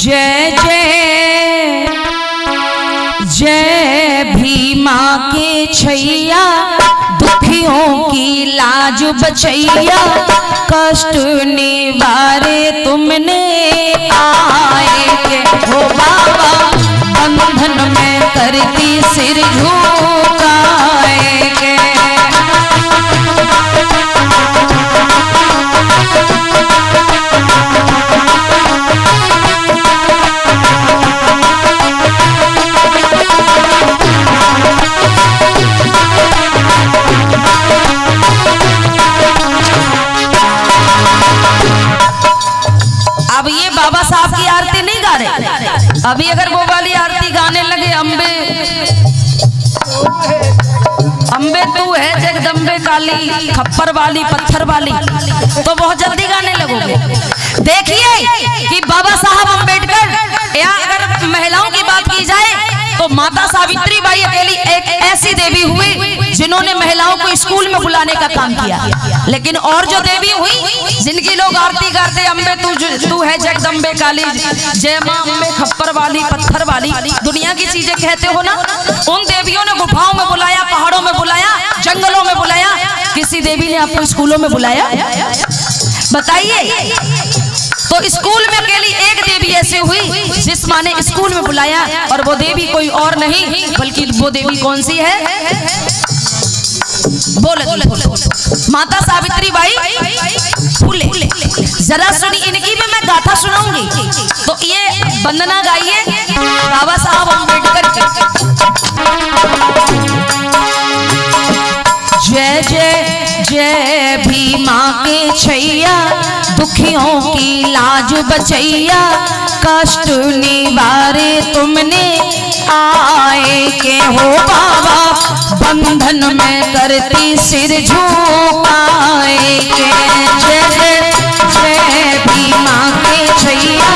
जय जय जय भीमा के छैया, दुखियों की लाज बचैया, कष्ट निवारे तुमने आए के हो बाबा, बंधन में करती सिर झुकाए के। अब ये बाबा साहब की आरती नहीं गा रहे, अभी अगर वो वाली आरती गाने लगे, अम्बे अम्बे तू है जगदम्बे काली, खप्पर वाली पत्थर वाली, तो बहुत जल्दी गाने लगोगे। देखिए कि बाबा साहब अम्बेडकर, या अगर महिलाओं की बात की जाए तो माता सावित्री बाई अकेली एक ऐसी देवी हुई जिन्होंने महिलाओं को स्कूल में बुलाने का काम किया। लेकिन और जो देवी हुई जिनकी लोग आरती करते, अम्बे तू है जगदम्बे काली, जय मां अम्बे खप्पर वाली पत्थर वाली, दुनिया की चीजें कहते हो ना, उन देवियों ने गुफाओं में बुलाया, पहाड़ों में बुलाया, जंगलों में बुलाया, किसी देवी ने आपको स्कूलों में बुलाया? बताइए। तो स्कूल में अकेली एक देवी ऐसे हुई जिस माँ ने स्कूल में बुलाया, और वो देवी कोई और नहीं बल्कि वो देवी कौन सी है? बोलो। माता सावित्री बाई फुले। जरा सुनी, इनकी भी मैं गाथा सुनाऊंगी, तो ये वंदना गाइए बाबा साहब अम्बेडकर की। जय जय जय भीमा के छैया, दुखियों की लाज बचैया, कष्ट निवारे तुमने आए के हो बाबा, बंधन में करती सिर झुकाए के। जय जय जय भीमा के छैया,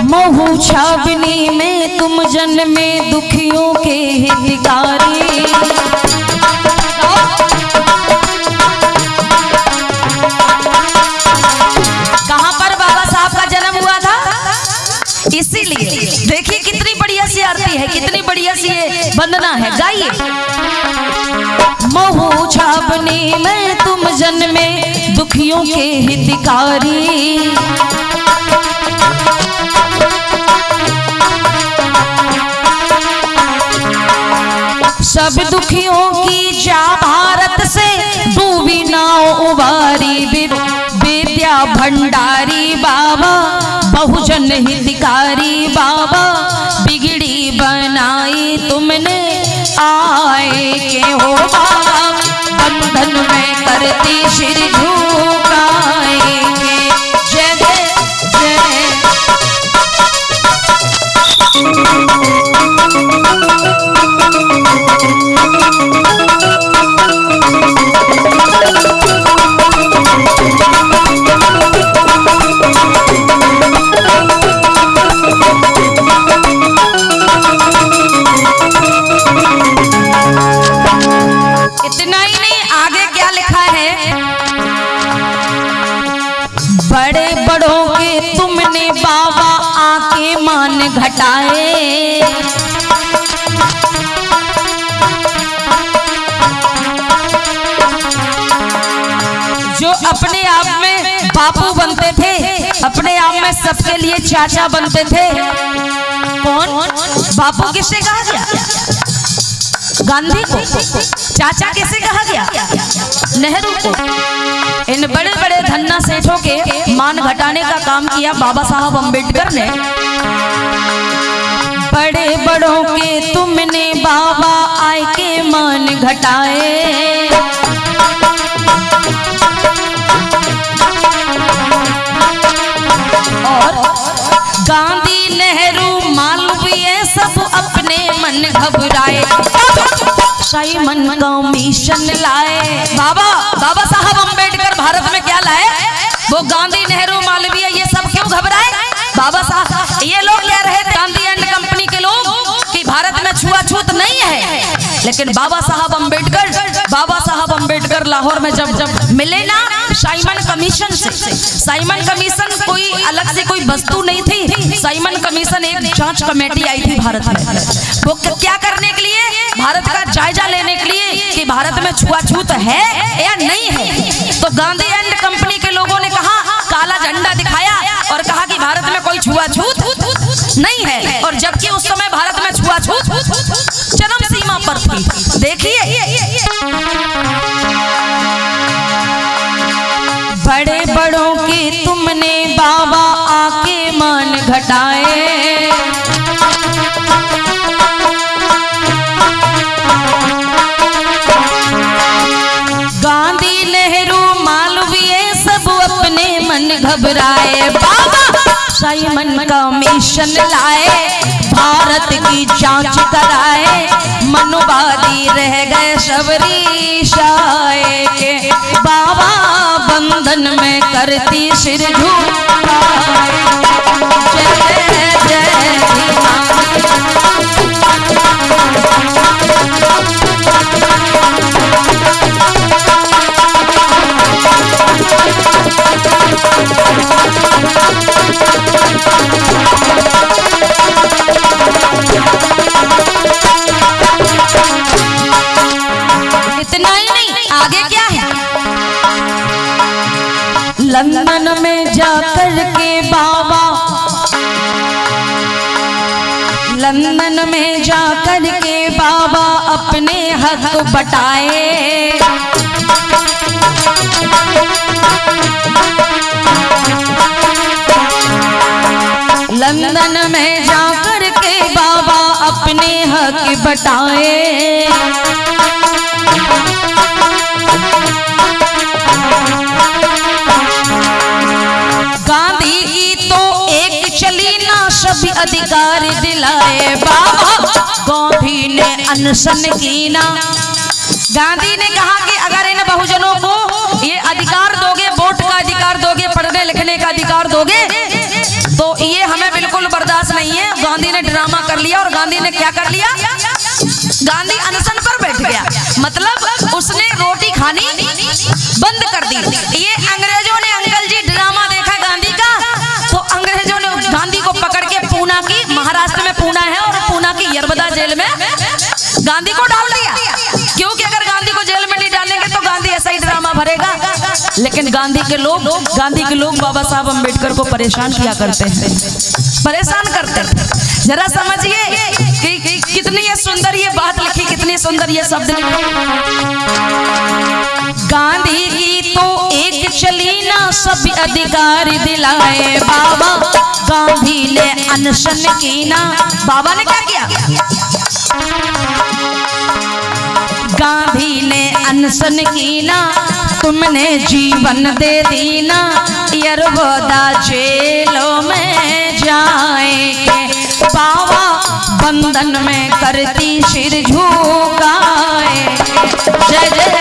महू छावनी में तुम जन्मे दुखियों के हितकारी, कहां पर बाबा साहब का जन्म हुआ था? इसीलिए देखिए कितनी बढ़िया सी आरती है, कितनी बढ़िया सी ये वंदना है, गाइए। महू छावनी में तुम जन्मे दुखियों के हितकारी, सब दुखियों की जा भारत से, डूबी नाव उबारी, विद्या भंडारी बाबा, बहुजन हितकारी बाबा, बिगड़ी बनाई तुमने आए के हो बाबा, बंधन में करती सिर झुकाए के। जय जय जय घटाए, जो अपने आप में बापू बनते थे, अपने आप में सबके लिए चाचा बनते थे। कौन बापू किसे कहा गया? गांधी को। चाचा किसे कहा गया? नेहरू को। इन बड़े बड़े धन्ना सेठों के मान घटाने का काम किया बाबा साहब अम्बेडकर ने। बड़े बड़ों के तुमने बाबा आए के मान घटाए, और गांधी नेहरू मालवीय सब अपने मन घबराए। साइमन कमीशन लाए। बाबा साहब अम्बेडकर भारत में क्या लाए? वो गांधी, नेहरू, मालवीय ये सब क्यों घबराए? बाबा साहब ये लोग कह रहे थे, गांधी एंड कंपनी के लोग, कि भारत में छुआछूत नहीं है। लेकिन बाबा साहब अम्बेडकर लाहौर में जब मिले ना साइमन कमीशन से, साइमन कमीशन कोई अलग से कोई वस्तु नहीं थी। साइमन कमीशन एक जांच कमेटी आई थी भारत में। वो क्या करने के लिए? भारत का जायजा लेने के लिए कि भारत में छुआछूत है या नहीं है। तो गांधी एंड कंपनी के लोगों ने कहा, काला झंडा दिखाया और कहा कि भारत में कोई छुआछूत नहीं है। और जबकि उस समय भारत में छुआछूत चरम सीमा पर थी। देखिए, बड़े बड़ों के तुमने बाबा आके मान घटाए। गांधी, नेहरू, मालवीय सब अपने मन घबराए। बाबा साइमन कमीशन लाए, भारत की जांच कराए। मनुवादी रह गए शबरीशाए के, बाबा बंधन में करती सिर झुकाए। जय जय भीमा। इतना ही नहीं, आगे क्या है? लंदन में जाकर के बाबा, लंदन में जाकर के बाबा अपने हक बटाए। लंदन में जाकर के बाबा अपने हक बटाए। गांधी की तो एक चली ना, सभी अधिकार दिलाए। बाबा गांधी ने अनशन की ना। गांधी ने कहा कि अगर इन बहुजनों को ये अधिकार दोगे, वोट का अधिकार दोगे, पढ़ने लिखने का अधिकार दोगे, तो ये हमें बिल्कुल बर्दाश्त नहीं है। गांधी ने ड्रामा कर लिया। और गांधी ने क्या कर लिया? गांधी अनशन पर बैठ गया। मतलब उसने रोटी खानी बंद कर दी। ये अंग्रेजों ने, अंकल जी, ड्रामा देखा गांधी का, तो अंग्रेजों ने गांधी को पकड़ के पूना की, महाराष्ट्र में पूना है, और पूना की यरबदा जेल में गांधी को डाल दिया। क्योंकि अगर गांधी को जेल में नहीं डालेंगे तो गांधी ऐसा ही ड्रामा भरेगा। लेकिन गांधी के लोग बाबा साहब अम्बेडकर को परेशान किया करते हैं, परेशान करते हैं। जरा समझिए कि कितनी ये सुंदर ये बात लिखी, कितनी सुंदर ये शब्द लिखे। गांधी की तो एक चली ना, सभी अधिकार दिलाए। बाबा गांधी ने अनशन की ना। बाबा ने क्या किया? गांधी ने अनशन की ना, तुमने जीवन दे दी ना। यरबदा जेलों में जाएंगे, बाबा बंधन में करती सिर झुकाए। जय जय।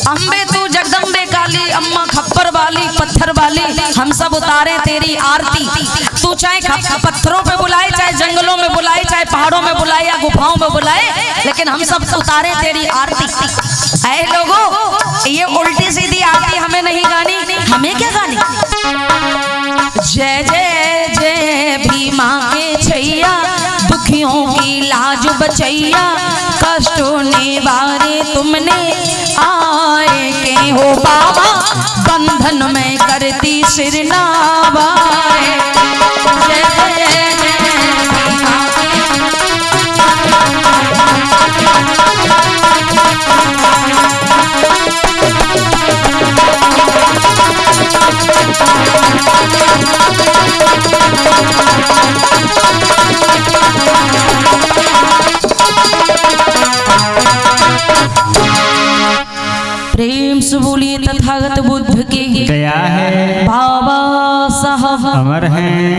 अम्बे तू जगदम्बे काली, अम्मा खप्पर वाली, पत्थर वाली, हम सब उतारे तेरी आरती। तू चाहे पत्थरों पे बुलाए, चाहे जंगलों में बुलाए, चाहे पहाड़ों में बुलाए या गुफाओं में बुलाए, लेकिन हम सब उतारे तेरी आरती। ऐ लोगों, ये उल्टी सीधी आरती हमें नहीं गानी। हमें क्या गानी? जय जय जय भीमा के छैया, दुखियों की लाज बचैया, कष्टों निवारे तुमने आए के हो। बाबा बंधन में करती सिर नावाए। जय जय जय भीमा के प्रेम से बोलिए तथागत बुद्ध की गया है बाबा साहब अमर है।